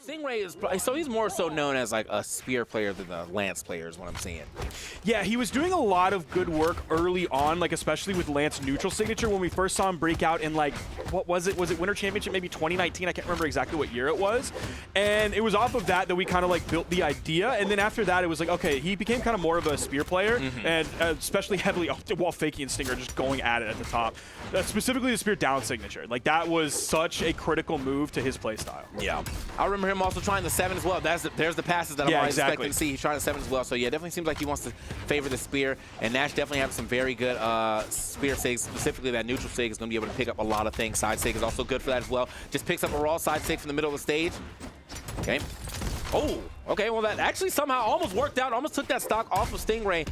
Stingray is so he's more so known as like a spear player than a lance player is what I'm seeing. Yeah, he was doing a lot of good work early on, like especially with Lance neutral signature when we first saw him break out in like, what was it? Was it Winter Championship maybe 2019? I can't remember exactly what year it was. And it was off of that we kind of like built the idea. And then after that, it was like, okay, he became kind of more of a spear player, and especially heavily while Fakey and Sting are just going at it at the top. Specifically the spear down signature. Like that was such a critical move to his playstyle. Yeah. I remember him also trying the 7 as well. There's the passes that I'm always expecting to see. He's trying the 7 as well. So yeah, definitely seems like he wants to favor the spear. And Nash definitely has some very good spear sigs. Specifically that neutral sig is going to be able to pick up a lot of things. Side sig is also good for that as well. Just picks up a raw side sig from the middle of the stage. Okay. Oh, okay. Well, that actually somehow almost worked out. Almost took that stock off of Stingray.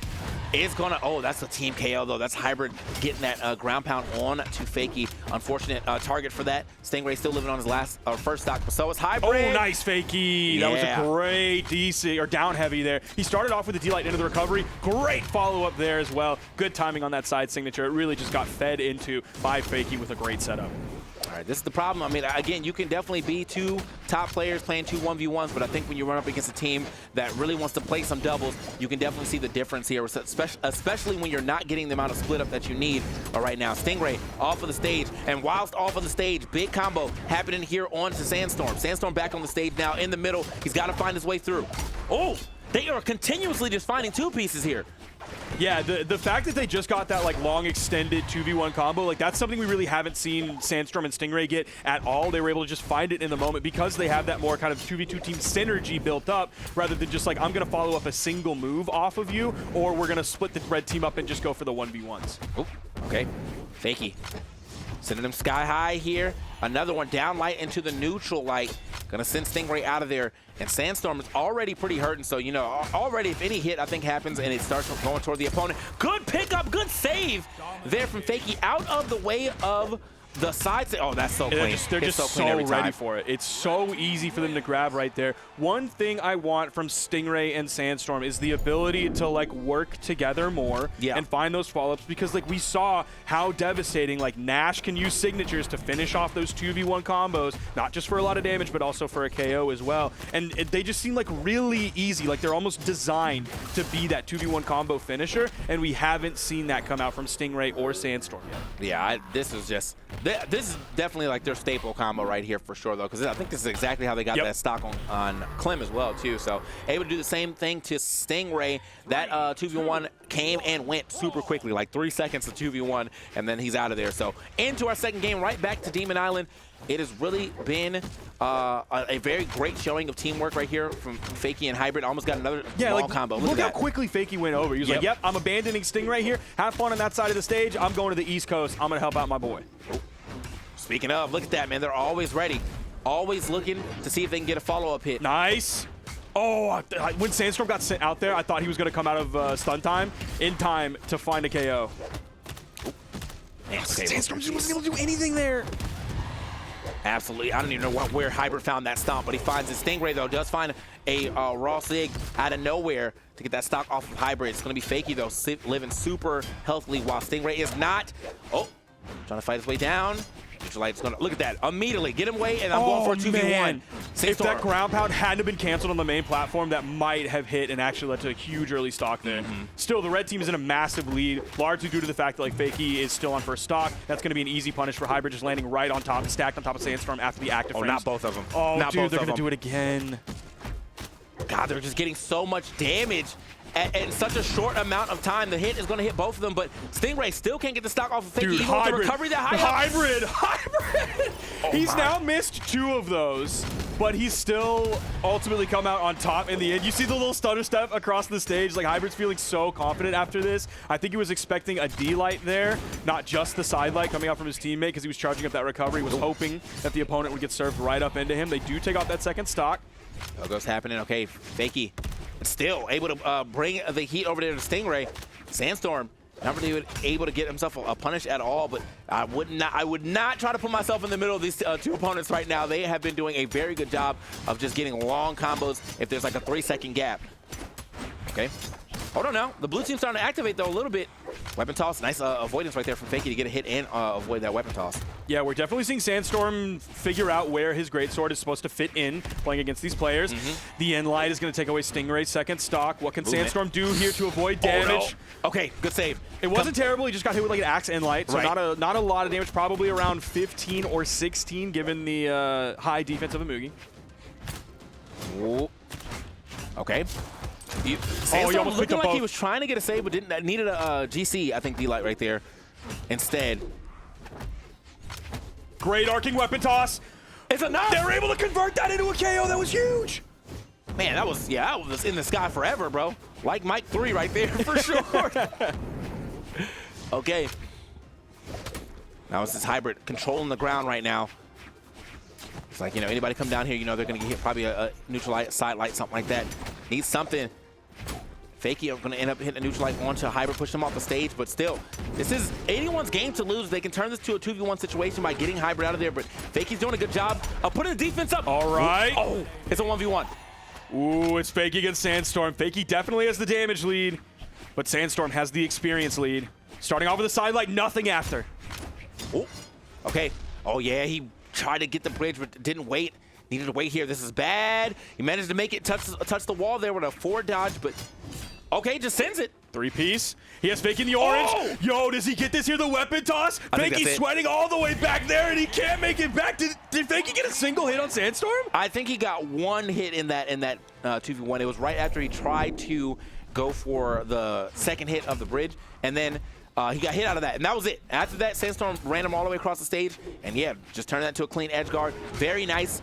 Is gonna, oh, that's a team KO though. That's Hybrid getting that ground pound on to Fakey. Unfortunate target for that. Stingray still living on his first stock, but so is Hybrid. Oh, nice Fakey. Yeah. That was a great DC, or down heavy there. He started off with the D-Light into the recovery. Great follow-up there as well. Good timing on that side signature. It really just got fed into by Fakey with a great setup. All right, this is the problem. I mean, again, you can definitely be two top players playing 2 1v1s, but I think when you run up against a team that really wants to play some doubles, you can definitely see the difference here, especially when you're not getting the amount of split up that you need right now. Stingray off of the stage, and whilst off of the stage, big combo happening here onto Sandstorm. Sandstorm back on the stage now in the middle. He's got to find his way through. Oh, they are continuously just finding 2 pieces here. Yeah, the fact that they just got that like long extended 2v1 combo, like that's something we really haven't seen Sandstorm and Stingray get at all. They were able to just find it in the moment because they have that more kind of 2v2 team synergy built up rather than just like, I'm going to follow up a single move off of you, or we're going to split the red team up and just go for the 1v1s. Oh, okay. Fakey. Sending them sky high here. Another one down light into the neutral light. Gonna send Stingray out of there. And Sandstorm is already pretty hurting, so, you know, already if any hit, I think, happens and it starts going toward the opponent. Good pickup, good save there from Fakey out of the way of the side. Oh, that's so clean. They're just so ready for it. It's so easy for them to grab right there. One thing I want from Stingray and Sandstorm is the ability to like work together more and find those follow-ups, because like we saw how devastating like Nash can use signatures to finish off those 2v1 combos, not just for a lot of damage, but also for a KO as well. And they just seem like really easy. Like they're almost designed to be that 2v1 combo finisher, and we haven't seen that come out from Stingray or Sandstorm yet. Yeah, this is definitely like their staple combo right here for sure, though, because I think this is exactly how they got that stock on Clem as well, too. So able to do the same thing to Stingray. That 2v1 came and went super quickly, like 3 seconds of 2v1, and then he's out of there. So into our second game, right back to Demon Island. It has really been a very great showing of teamwork right here from Fakey and Hybrid. Almost got another small combo. Look how quickly Fakey went over. He was like, yep, I'm abandoning Stingray here. Have fun on that side of the stage. I'm going to the East Coast. I'm going to help out my boy. Oh. Speaking of, look at that, man. They're always ready. Always looking to see if they can get a follow-up hit. Nice. Oh, when Sandstorm got sent out there, I thought he was going to come out of stun time in time to find a KO. Oh. Man, Sandstorm just wasn't able to do anything there. Absolutely. I don't even know where Hybrid found that stomp, but he finds it. Stingray, though, does find a raw sig out of nowhere to get that stock off of Hybrid. It's going to be Fakey, though, living super healthily, while Stingray is not. Oh, trying to fight his way down. Light's gonna look at that immediately. Get him away, and I'm going for a 2v1. If that ground pound hadn't been canceled on the main platform, that might have hit and actually led to a huge early stock there. Still, the red team is in a massive lead, largely due to the fact that like Fakey is still on first stock. That's going to be an easy punish for Hybrid, just landing right on top, stacked on top of Sandstorm after the active frames. Not both of them. Oh, not dude, they're going to do it again. God, they're just getting so much damage in such a short amount of time. The hit is going to hit both of them, but Stingray still can't get the stock off of Fakey. Dude, even with the recovery that Hybrid! Oh, he's now missed 2 of those, but he's still ultimately come out on top in the end. You see the little stutter step across the stage. Like, Hybrid's feeling so confident after this. I think he was expecting a D-Light there, not just the side light coming out from his teammate, because he was charging up that recovery. He was hoping that the opponent would get served right up into him. They do take off that second stock. Oh, goes happening. Okay, Fakey still able to bring the heat over there to Stingray. Sandstorm not really able to get himself a punish at all, but I would not try to put myself in the middle of these 2 opponents right now. They have been doing a very good job of just getting long combos if there's like a 3-second gap. Okay. Hold on now. The blue team's starting to activate, though, a little bit. Weapon toss. Nice avoidance right there from Fakey to get a hit and avoid that weapon toss. Yeah, we're definitely seeing Sandstorm figure out where his greatsword is supposed to fit in playing against these players. The end light is going to take away Stingray's second stock. What can Sandstorm do here to avoid damage? No. Okay, good save. It wasn't terrible. He just got hit with like an axe end light, so not a lot of damage. Probably around 15 or 16 given the high defense of a Mugi. Ooh. Okay. Sandstorm looking like he was trying to get a save, but needed a GC, I think, D-Light right there instead. Great arcing weapon toss. It's enough. They were able to convert that into a KO. That was huge. Man, that was in the sky forever, bro. Like Mike 3 right there for sure. Okay. Now it's this hybrid controlling the ground right now. It's like, anybody come down here, they're going to get hit probably a neutral light, side light, something like that. Needs something. Fakey are going to end up hitting a neutral light onto a hybrid, push them off the stage, but still, this is 81's game to lose. They can turn this to a 2v1 situation by getting hybrid out of there, but Fakey's doing a good job of putting the defense up. All right. Oh, it's a 1v1. Ooh, it's Fakey against Sandstorm. Fakey definitely has the damage lead, but Sandstorm has the experience lead. Starting off with a side light, nothing after. Oh, okay. Oh, yeah, he tried to get the bridge, but didn't wait. Needed to wait here. This is bad. He managed to make it touch the wall there with a forward dodge, but okay, just sends it. 3-piece. He has Fakey in the orange. Oh! Yo, does he get this here? The weapon toss? Fakey sweating all the way back there, and he can't make it back. Did Fakey get a single hit on Sandstorm? I think he got one hit in that 2v1. It was right after he tried to go for the second hit of the bridge, and then he got hit out of that, and that was it. After that, Sandstorm ran him all the way across the stage, and yeah, just turned that into a clean edge guard. Very nice,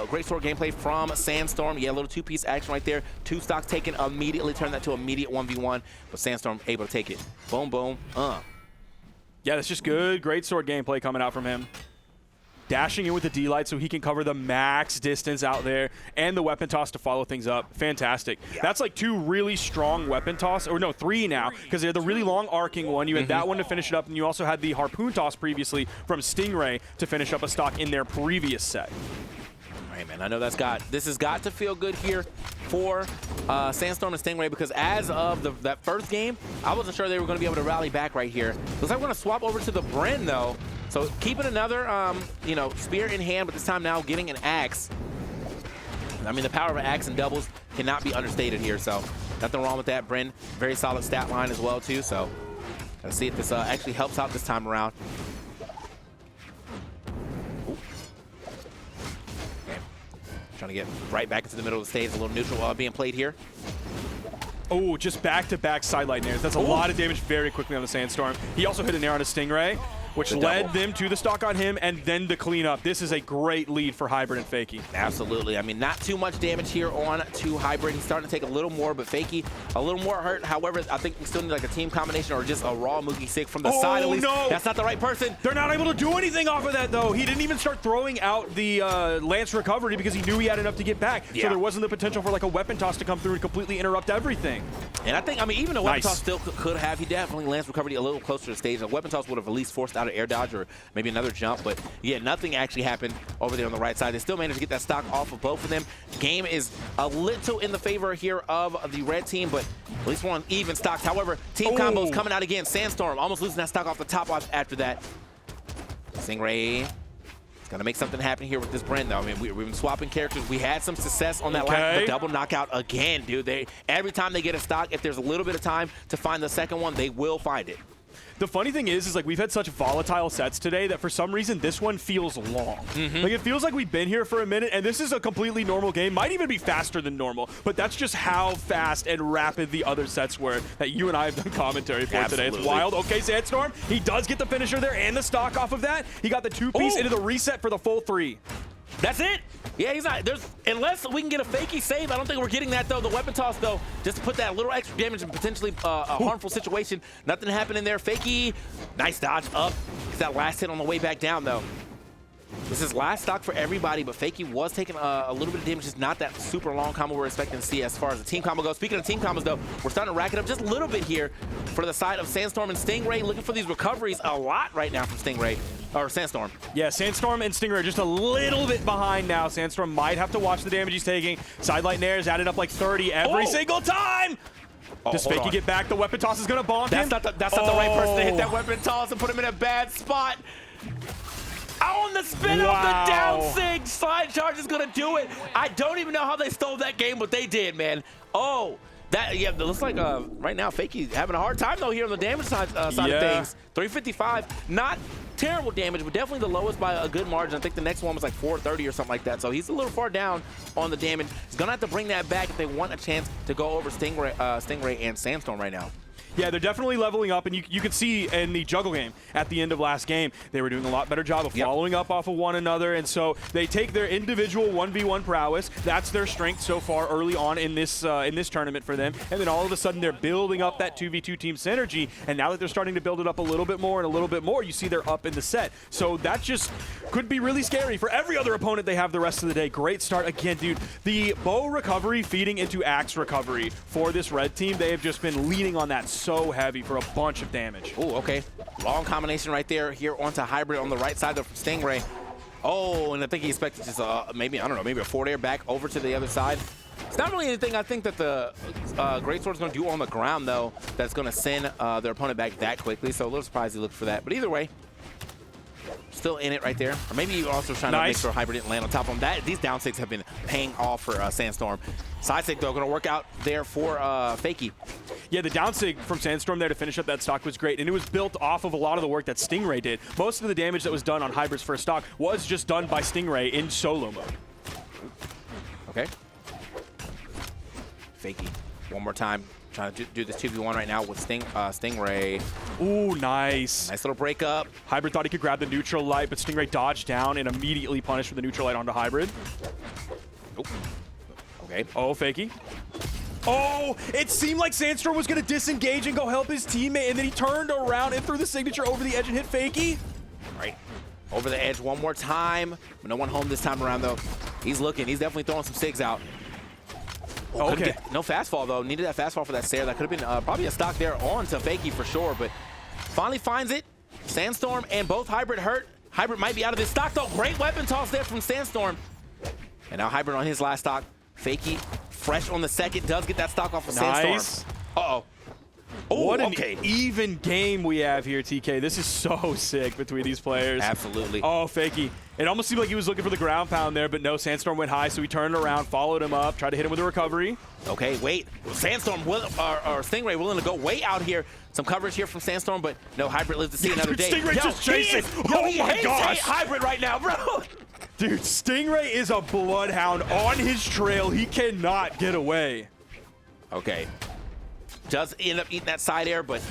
great sword gameplay from Sandstorm. Yeah, a little two-piece action right there. 2 stocks taken immediately, turned that to immediate 1v1, but Sandstorm able to take it. Boom, boom, Yeah, that's just good, great sword gameplay coming out from him. Dashing in with the D-Light so he can cover the max distance out there, and the weapon toss to follow things up. Fantastic. Yeah. That's like 2 really strong weapon toss, or no, 3 now, because they're the really long arcing one. You had that one to finish it up, and you also had the harpoon toss previously from Stingray to finish up a stock in their previous set. All right, man, I know this has got to feel good here for Sandstorm and Stingray, because as of that first game, I wasn't sure they were going to be able to rally back right here. Looks like we're going to swap over to the Bren, though. So keeping another, spear in hand, but this time now getting an axe. I mean, the power of an axe and doubles cannot be understated here, so nothing wrong with that. Bren, very solid stat line as well, too, so let's see if this actually helps out this time around. Okay. Trying to get right back into the middle of the stage. A little neutral being played here. Oh, just back-to-back side light nairs. That's a lot of damage very quickly on the Sandstorm. He also hit a nair on a Stingray, which led them to the stock on him and then the cleanup. This is a great lead for Hybrid and Fakey. Absolutely. I mean, not too much damage here on to Hybrid. He's starting to take a little more, but Fakey a little more hurt. However, I think we still need like a team combination or just a raw Mugi Sig from the side at least. No. That's not the right person. They're not able to do anything off of that, though. He didn't even start throwing out the Lance recovery because he knew he had enough to get back. Yeah. So there wasn't the potential for like a weapon toss to come through and completely interrupt everything. And I think, I mean, even a weapon toss still could have. He definitely Lance recovered a little closer to the stage. A weapon toss would have at least forced out an air dodge or maybe another jump, but yeah, nothing actually happened over there on the right side. They still managed to get that stock off of both of them. Game is a little in the favor here of the red team, but at least one even stocks. However, team combos coming out again. Sandstorm almost losing that stock off the top after that. Stingray is going to make something happen here with this Bren, though. I mean, we've been swapping characters. We had some success on that last double knockout again, dude. Every time they get a stock, if there's a little bit of time to find the second one, they will find it. The funny thing is like we've had such volatile sets today that for some reason this one feels long. Like it feels like we've been here for a minute, and this is a completely normal game. Might even be faster than normal, but that's just how fast and rapid the other sets were that you and I have done commentary for today. It's wild. Okay, Sandstorm, he does get the finisher there and the stock off of that. He got the 2-piece into the reset for the full 3. That's it. Yeah, he's not. Unless we can get a Fakey save, I don't think we're getting that, though. The weapon toss, though, just to put that little extra damage in potentially a harmful situation. Nothing happening there. Fakey, nice dodge up. Gets that last hit on the way back down, though. This is last stock for everybody, but Fakey was taking a little bit of damage. Just not that super long combo we're expecting to see as far as the team combo goes. Speaking of team combos, though, we're starting to rack it up just a little bit here for the side of Sandstorm and Stingray. Looking for these recoveries a lot right now from Stingray. Or Sandstorm. Yeah, Sandstorm and Stingray are just a little bit behind now. Sandstorm might have to watch the damage he's taking. Sidelight nairs added up like 30 every single time. Does Fakey get back? The weapon toss is going to bonk him. That's not the right person to hit that weapon toss and put him in a bad spot. On the spin of the down sig, slide charge is gonna do it. I don't even know how they stole that game, but they did, man. Oh, it looks like right now Fakey having a hard time though here on the damage side of things. 355, not terrible damage, but definitely the lowest by a good margin. I think the next one was like 430 or something like that. So he's a little far down on the damage. He's gonna have to bring that back if they want a chance to go over Stingray and Sandstorm right now. Yeah, they're definitely leveling up, and you could see in the juggle game at the end of last game, they were doing a lot better job of following up off of one another, and so they take their individual 1v1 prowess. That's their strength so far early on in this tournament for them, and then all of a sudden they're building up that 2v2 team synergy, and now that they're starting to build it up a little bit more and a little bit more, you see they're up in the set. So that just could be really scary for every other opponent they have the rest of the day. Great start again, dude. The bow recovery feeding into axe recovery for this red team, they have just been leaning on that so heavy for a bunch of damage. Oh, okay. Long combination right there here onto Hybrid on the right side of Stingray. Oh, and I think he expected just maybe, I don't know, maybe a forward air back over to the other side. It's not really anything I think that the Greatsword's going to do on the ground, though, that's going to send their opponent back that quickly. So a little surprised he looked for that. But either way, still in it right there. Or maybe he also trying to make sure Hybrid didn't land on top of him. These down sigs have been paying off for Sandstorm. Side sig, though, going to work out there for Fakey. Yeah, the down sig from Sandstorm there to finish up that stock was great, and it was built off of a lot of the work that Stingray did. Most of the damage that was done on Hybrid's first stock was just done by Stingray in solo mode. Okay. Fakey, one more time. Trying to do this 2v1 right now with Stingray. Ooh, nice. Nice little breakup. Hybrid thought he could grab the neutral light, but Stingray dodged down and immediately punished with the neutral light onto Hybrid. Oh. Okay. Oh, Fakey. Oh, it seemed like Sandstorm was going to disengage and go help his teammate, and then he turned around and threw the signature over the edge and hit Fakey. All right. Over the edge one more time. No one home this time around, though. He's looking. He's definitely throwing some sigs out. Oh, okay. No fast fall, though. Needed that fast fall for that Sair. That could have been probably a stock there on to Fakey for sure, but finally finds it. Sandstorm and both Hybrid hurt. Hybrid might be out of this stock, though. Great weapon toss there from Sandstorm. And now Hybrid on his last stock. Fakey, fresh on the second, does get that stock off of Sandstorm. Uh-oh. Oh, what an even game we have here, TK. This is so sick between these players. Absolutely. Oh, Fakey. It almost seemed like he was looking for the ground pound there, but no, Sandstorm went high, so he turned around, followed him up, tried to hit him with a recovery. Okay, wait. Sandstorm, or Stingray willing to go way out here. Some coverage here from Sandstorm, but no, Hybrid lives to see another day. Stingray just chasing. Oh my gosh. Hybrid right now, bro. Dude, Stingray is a bloodhound on his trail. He cannot get away. Okay. Does end up eating that side air, but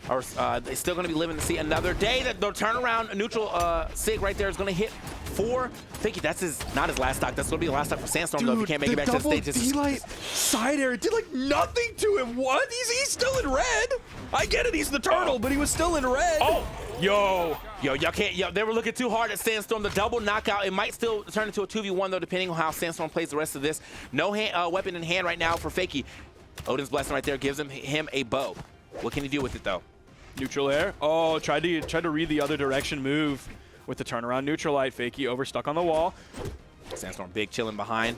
they're still going to be living to see another day. They'll turn around. A neutral sig right there is going to hit for Fakey. That's not his last stock. That's going to be the last stock for Sandstorm, though, if he can't make it back to the stage. D-light side air, it did like nothing to him. What? He's still in red. I get it. He's the turtle, but he was still in red. Oh. Yo, y'all can't. Yo, they were looking too hard at Sandstorm. The double knockout. It might still turn into a 2v1, though, depending on how Sandstorm plays the rest of this. No weapon in hand right now for Fakey. Odin's Blessing right there gives him a bow. What can he do with it, though? Neutral air. Oh, tried to read the other direction move with the turnaround neutral light. Fakey over stuck on the wall. Sandstorm big chilling behind.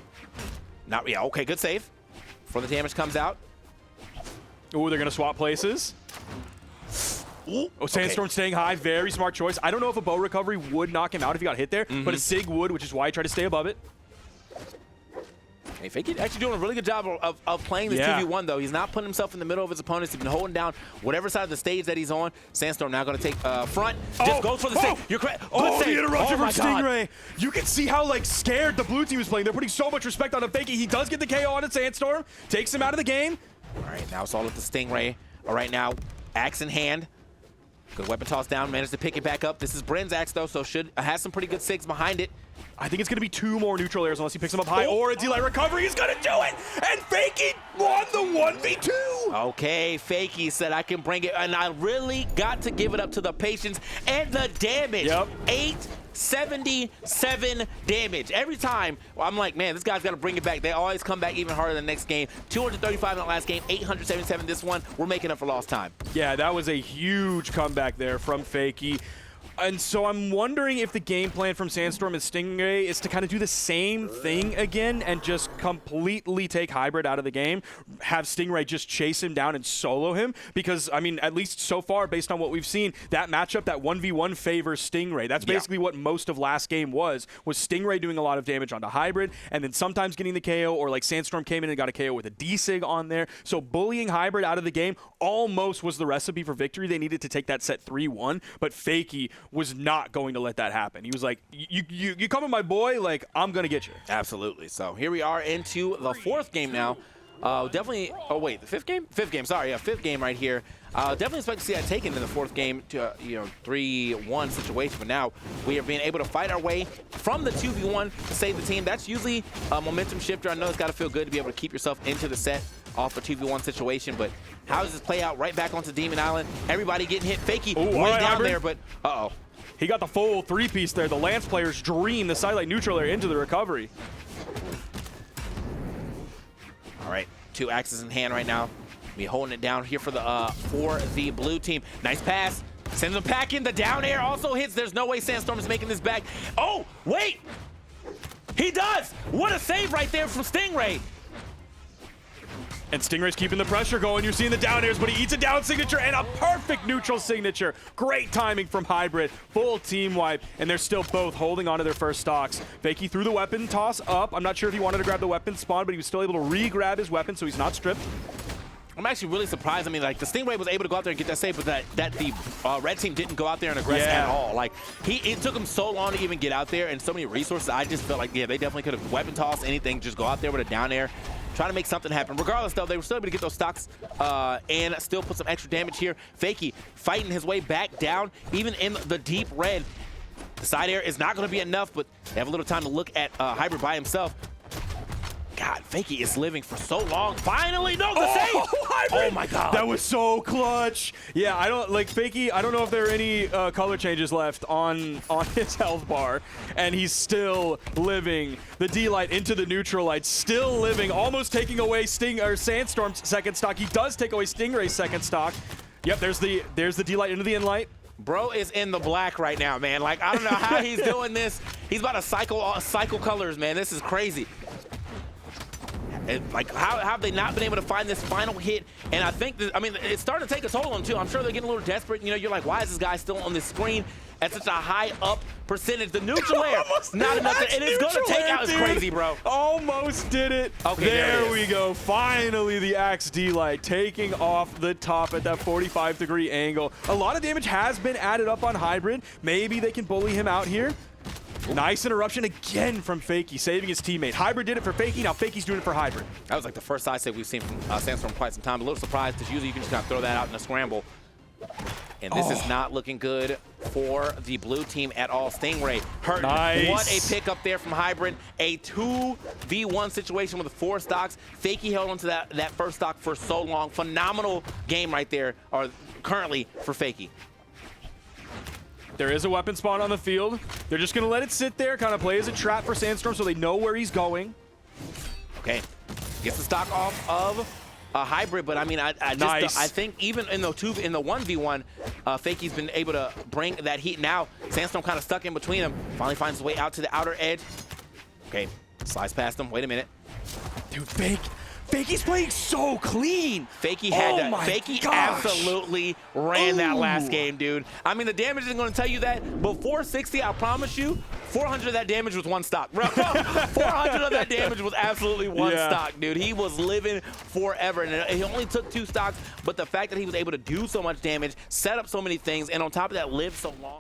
Okay, good save. Before the damage comes out. Ooh, they're gonna swap places. Ooh, oh, Sandstorm staying high. Very smart choice. I don't know if a bow recovery would knock him out if he got hit there, but a sig would, which is why he tried to stay above it. Hey, Fakey actually doing a really good job of playing this 2v1, though. He's not putting himself in the middle of his opponents. He's been holding down whatever side of the stage that he's on. Sandstorm now going to take front. Just goes for the save. You're correct. Oh, the interruption from Stingray. You can see how scared the blue team is playing. They're putting so much respect on him. Fakey, he does get the KO on Sandstorm. Takes him out of the game. All right, now it's all with the Stingray. All right, now axe in hand. Good weapon toss down. Managed to pick it back up. This is Bren's axe, though, so has some pretty good sigs behind it. I think it's going to be 2 more neutral airs unless he picks him up high, or a D-light recovery. He's going to do it, and Fakey won the 1v2. Okay, Fakey said I can bring it, and I really got to give it up to the patience and the damage. Yep. 877 damage. Every time, I'm like, man, this guy's got to bring it back. They always come back even harder the next game. 235 in the last game, 877 this one. We're making up for lost time. Yeah, that was a huge comeback there from Fakey. And so I'm wondering if the game plan from Sandstorm and Stingray is to kind of do the same thing again and just completely take Hybrid out of the game, have Stingray just chase him down and solo him, because, I mean, at least so far, based on what we've seen, that matchup, that 1v1 favors Stingray. That's basically what most of last game was Stingray doing a lot of damage onto Hybrid, and then sometimes getting the KO, or like Sandstorm came in and got a KO with a D-Sig on there. So bullying Hybrid out of the game almost was the recipe for victory. They needed to take that set 3-1, but Fakey was not going to let that happen. He was like, you coming, my boy? Like, I'm going to get you. Absolutely. So here we are into the 4th game now. Definitely, oh wait, the 5th game? 5th game, sorry, yeah, 5th game right here. Definitely expect to see that taken in the 4th game to, 3-1 situation. But now we are being able to fight our way from the 2v1 to save the team. That's usually a momentum shifter. I know it's got to feel good to be able to keep yourself into the set off a 2v1 situation, but how does this play out right back onto Demon Island? Everybody getting hit. Fakey way down there, but uh-oh. He got the full 3-piece there. The Lance player's dream, the sidelight neutral there into the recovery. All right, 2 axes in hand right now. Be holding it down here for the blue team. Nice pass. Sends him packing. The down air also hits. There's no way Sandstorm is making this back. Oh, wait. He does. What a save right there from Stingray. And Stingray's keeping the pressure going. You're seeing the down airs, but he eats a down signature and a perfect neutral signature. Great timing from Hybrid. Full team wipe, and they're still both holding on to their first stocks. Fakey threw the weapon toss up. I'm not sure if he wanted to grab the weapon spawn, but he was still able to re-grab his weapon, so he's not stripped. I'm actually really surprised. I mean, like, the Stingray was able to go out there and get that save, but that the red team didn't go out there and aggress at all. Like, it took him so long to even get out there and so many resources. I just felt like, yeah, they definitely could have weapon tossed anything, just go out there with a down air, try to make something happen. Regardless, though, they were still able to get those stocks and still put some extra damage here. Fakey fighting his way back down, even in the deep red. The side air is not going to be enough, but they have a little time to look at Hybrid by himself. God, Fakey is living for so long. Finally, no, the save! Oh my God. That was so clutch. Yeah, I don't, like, Fakey, I don't know if there are any color changes left on his health bar, and he's still living. The D-Light into the neutral light, still living, almost taking away Sandstorm's second stock. He does take away Stingray's second stock. Yep, there's the D-Light into the in-light. Bro is in the black right now, man. Like, I don't know how he's doing this. He's about to cycle colors, man. This is crazy. Like, how have they not been able to find this final hit? And I think, I mean, it's starting to take a toll on them, too. I'm sure they're getting a little desperate. You know, you're like, why is this guy still on this screen at such a high up percentage? The neutral air, not enough. And it's going to take out. It's crazy, bro. Almost did it. Okay, there we go. Finally, the Axe D-Light taking off the top at that 45-degree angle. A lot of damage has been added up on Hybrid. Maybe they can bully him out here. Nice interruption again from Fakey, saving his teammate. Hybrid did it for Fakey, now Fakey's doing it for Hybrid. That was like the first side save we've seen from Sandstorm in quite some time. A little surprised, because usually you can just kind of throw that out in a scramble. And this is not looking good for the blue team at all. Stingray hurt. Nice. What a pickup there from Hybrid. A 2v1 situation with the 4 stocks. Fakey held onto that first stock for so long. Phenomenal game right there, or currently for Fakey. There is a weapon spawn on the field. They're just going to let it sit there, kind of play as a trap for Sandstorm so they know where he's going. Okay. Gets the stock off of a Hybrid, but I mean, I think even in the 1v1, Fakey's been able to bring that heat. Now, Sandstorm kind of stuck in between them. Finally finds his way out to the outer edge. Okay. Slides past him. Wait a minute. Dude, Fakey's playing so clean. Fakey had that. Fakey absolutely ran that last game, dude. I mean, the damage isn't going to tell you that. Before 60, I promise you, 400 of that damage was 1 stock, bro. 400 of that damage was absolutely 1 stock, dude. He was living forever, and he only took 2 stocks, but the fact that he was able to do so much damage, set up so many things, and on top of that, live so long.